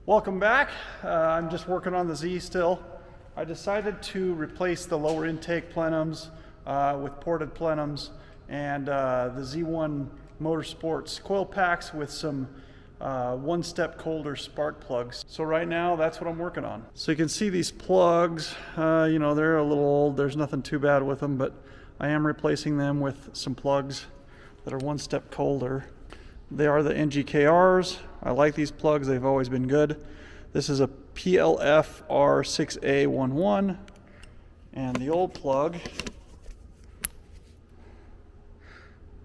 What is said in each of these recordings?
Welcome back. I'm just working on the Z still. I decided to replace the lower intake plenums with ported plenums and the Z1 Motorsports coil packs with some one-step colder spark plugs. So right now that's what I'm working on. So you can see these plugs, you know, they're a little old. There's nothing too bad with them, but I am replacing them with some plugs that are one step colder. They are the NGKRs. I like these plugs, they've always been good. This is a PLF R6A11, and the old plug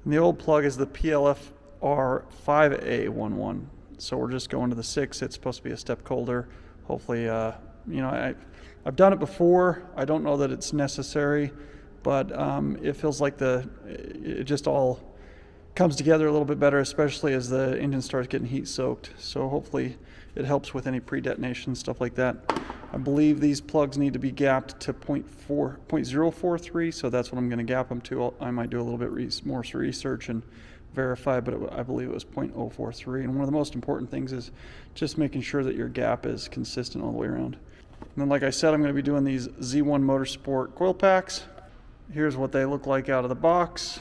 is the PLF R5A11. So we're just going to the 6. It's supposed to be a step colder. Hopefully, you know, I've done it before. I don't know that it's necessary, but it feels like it just all comes together a little bit better, especially as the engine starts getting heat soaked. So hopefully it helps with any pre-detonation, stuff like that. I believe these plugs need to be gapped to 0.043, so that's what I'm going to gap them to. I might do a little bit more research and verify, but I believe it was 0.043. And one of the most important things is just making sure that your gap is consistent all the way around. And then, like I said, I'm going to be doing these Z1 Motorsport coil packs. Here's what they look like out of the box.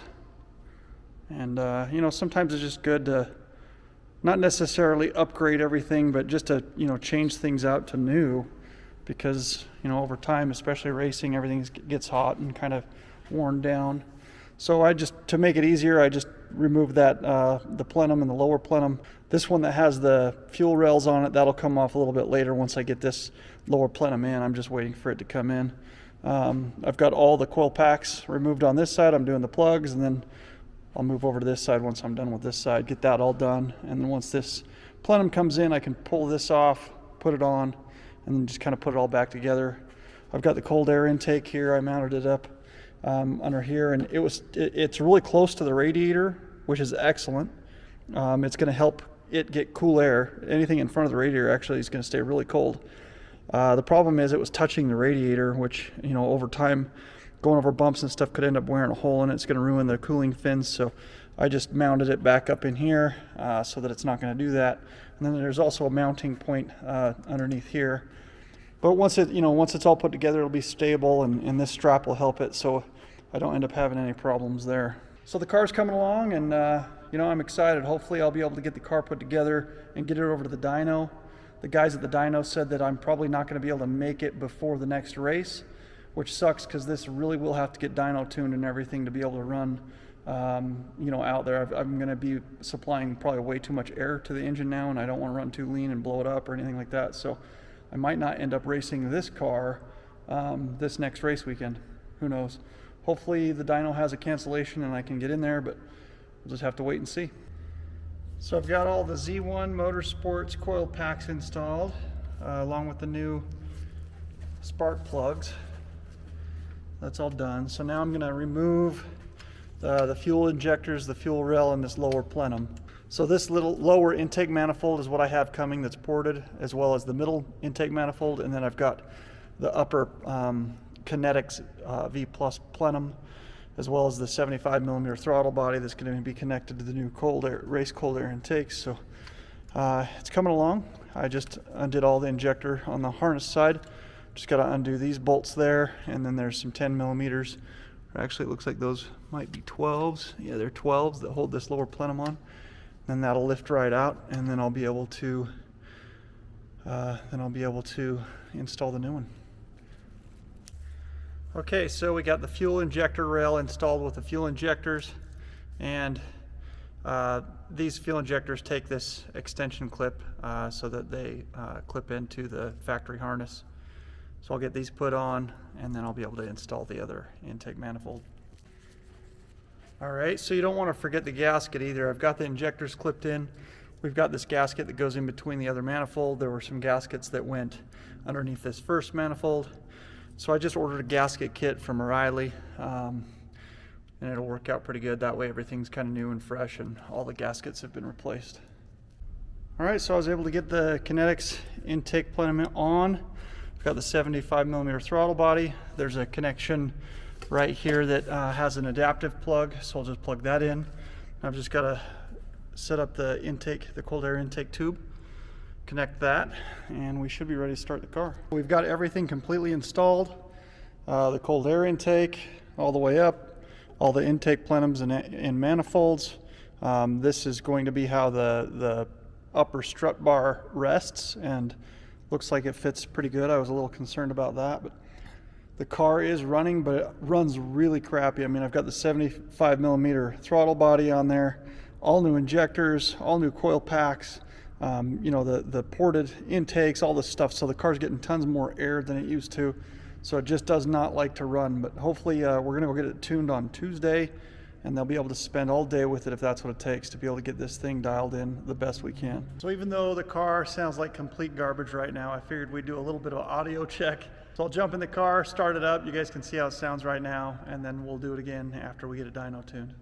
And you know, sometimes it's just good to not necessarily upgrade everything, but just to, you know, change things out to new, because, you know, over time, especially racing, everything gets hot and kind of worn down. So to make it easier, I just removed that the plenum and the lower plenum. This one that has the fuel rails on it, that'll come off a little bit later once I get this lower plenum in. I'm just waiting for it to come in. I've got all the coil packs removed on this side. I'm doing the plugs, and then I'll move over to this side once I'm done with this side, get that all done. And then once this plenum comes in, I can pull this off, put it on, and then just kind of put it all back together. I've got the cold air intake here. I mounted it up under here, and it's really close to the radiator, which is excellent. It's going to help it get cool air. Anything in front of the radiator actually is going to stay really cold. The problem is it was touching the radiator, which, you know, over time, going over bumps and stuff could end up wearing a hole in it. It's going to ruin the cooling fins, so I just mounted it back up in here so that it's not going to do that. And then there's also a mounting point underneath here. But once it's all put together, it'll be stable, and this strap will help it, so I don't end up having any problems there. So the car's coming along, and you know, I'm excited. Hopefully I'll be able to get the car put together and get it over to the dyno. The guys at the dyno said that I'm probably not going to be able to make it before the next race, which sucks because this really will have to get dyno tuned and everything to be able to run, you know, out there. I'm going to be supplying probably way too much air to the engine now, and I don't want to run too lean and blow it up or anything like that. So I might not end up racing this car this next race weekend. Who knows? Hopefully the dyno has a cancellation and I can get in there, but we'll just have to wait and see. So I've got all the Z1 Motorsports coil packs installed, along with the new spark plugs. That's all done. So now I'm going to remove the fuel injectors, the fuel rail, and this lower plenum. So this little lower intake manifold is what I have coming that's ported, as well as the middle intake manifold, and then I've got the upper Kinetix V Plus plenum, as well as the 75mm throttle body that's going to be connected to the new race cold air intakes. So it's coming along. I just undid all the injector on the harness side. Just got to undo these bolts there, and then there's some 10mm. Actually, it looks like those might be 12s. Yeah, they're 12s that hold this lower plenum on. Then that'll lift right out, and then I'll be able to install the new one. Okay, so we got the fuel injector rail installed with the fuel injectors, and these fuel injectors take this extension clip so that they clip into the factory harness. So I'll get these put on, and then I'll be able to install the other intake manifold. All right, so you don't want to forget the gasket either. I've got the injectors clipped in. We've got this gasket that goes in between the other manifold. There were some gaskets that went underneath this first manifold. So I just ordered a gasket kit from O'Reilly, and it'll work out pretty good. That way everything's kind of new and fresh, and all the gaskets have been replaced. All right, so I was able to get the Kinetix intake plenum on. Got the 75mm throttle body. There's a connection right here that has an adaptive plug, so I'll just plug that in. I've just got to set up the intake, the cold air intake tube, connect that, and we should be ready to start the car. We've got everything completely installed. The cold air intake all the way up, all the intake plenums and manifolds. This is going to be how the upper strut bar rests, and looks like it fits pretty good. I was a little concerned about that, but the car is running, but it runs really crappy. I mean, I've got the 75 millimeter throttle body on there, all new injectors, all new coil packs, you know, the ported intakes, all this stuff. So the car's getting tons more air than it used to. So it just does not like to run, but hopefully we're gonna go get it tuned on Tuesday, and they'll be able to spend all day with it if that's what it takes to be able to get this thing dialed in the best we can. So even though the car sounds like complete garbage right now, I figured we'd do a little bit of an audio check. So I'll jump in the car, start it up. You guys can see how it sounds right now, and then we'll do it again after we get it dyno tuned.